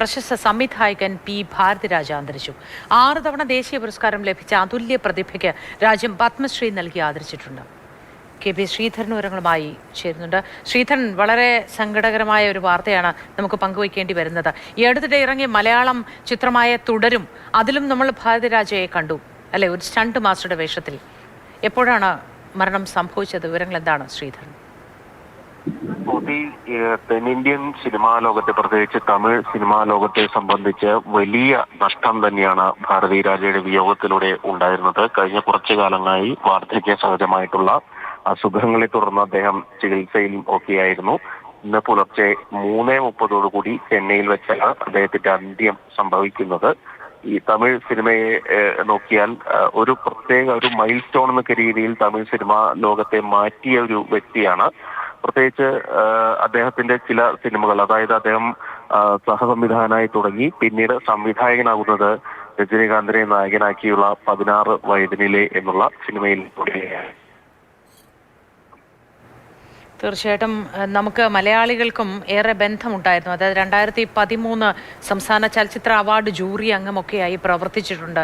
പ്രശസ്ത സംവിധായകൻ പി ഭാരതിരാജ അന്തരിച്ചു. 6 തവണ ദേശീയ പുരസ്കാരം ലഭിച്ച അതുല്യ പ്രതിഭയ്ക്ക് രാജ്യം പത്മശ്രീ നൽകി ആദരിച്ചിട്ടുണ്ട്. കെ ശ്രീധരൻ വിവരങ്ങളുമായി ചേരുന്നുണ്ട്. ശ്രീധരൻ, വളരെ സങ്കടകരമായ ഒരു വാർത്തയാണ് നമുക്ക് പങ്കുവയ്ക്കേണ്ടി വരുന്നത്. ഈ അടുത്തിടെ ഇറങ്ങിയ മലയാളം ചിത്രമായ തുടരും, അതിലും നമ്മൾ ഭാരതിരാജയെ കണ്ടു അല്ലെ, ഒരു സ്റ്റണ്ട് മാസ്റ്ററുടെ വേഷത്തിൽ. എപ്പോഴാണ് മരണം സംഭവിച്ചത്? വിവരങ്ങൾ എന്താണ് ശ്രീധരൻ? തെന്നിന്ത്യൻ സിനിമാ ലോകത്തെ, പ്രത്യേകിച്ച് തമിഴ് സിനിമാ ലോകത്തെ സംബന്ധിച്ച് വലിയ നഷ്ടം തന്നെയാണ് ഭാരതിരാജയുടെ വിയോഗത്തിലൂടെ ഉണ്ടായിരുന്നത്. കഴിഞ്ഞ കുറച്ചു കാലങ്ങളായി വാർദ്ധക്യ സഹജമായിട്ടുള്ള അസുഖങ്ങളെ തുടർന്ന് അദ്ദേഹം ചികിത്സയിലും ഒക്കെയായിരുന്നു. ഇന്ന് പുലർച്ചെ 3:30 ചെന്നൈയിൽ വെച്ചാണ് അദ്ദേഹത്തിന്റെ അന്ത്യം സംഭവിക്കുന്നത്. ഈ തമിഴ് സിനിമയെ നോക്കിയാൽ ഒരു പ്രത്യേക ഒരു മൈൽ സ്റ്റോൺ എന്നൊക്കെ രീതിയിൽ തമിഴ് സിനിമാ ലോകത്തെ മാറ്റിയ ഒരു വ്യക്തിയാണ്. പ്രത്യേകിച്ച് അദ്ദേഹത്തിന്റെ ചില സിനിമകൾ, അതായത് അദ്ദേഹം സഹസംവിധായകനായി തുടങ്ങി പിന്നീട് സംവിധായകനാകുന്നത് രജനീകാന്തിനെ നായകനാക്കിയുള്ള 16 വയതിനിലെ എന്നുള്ള സിനിമയിലൂടെയാണ്. തീർച്ചയായിട്ടും നമുക്ക് മലയാളികൾക്കും ഏറെ ബന്ധമുണ്ടായിരുന്നു. അതായത് 2013 സംസ്ഥാന ചലച്ചിത്ര അവാർഡ് ജൂറി അംഗമൊക്കെയായി പ്രവർത്തിച്ചിട്ടുണ്ട്.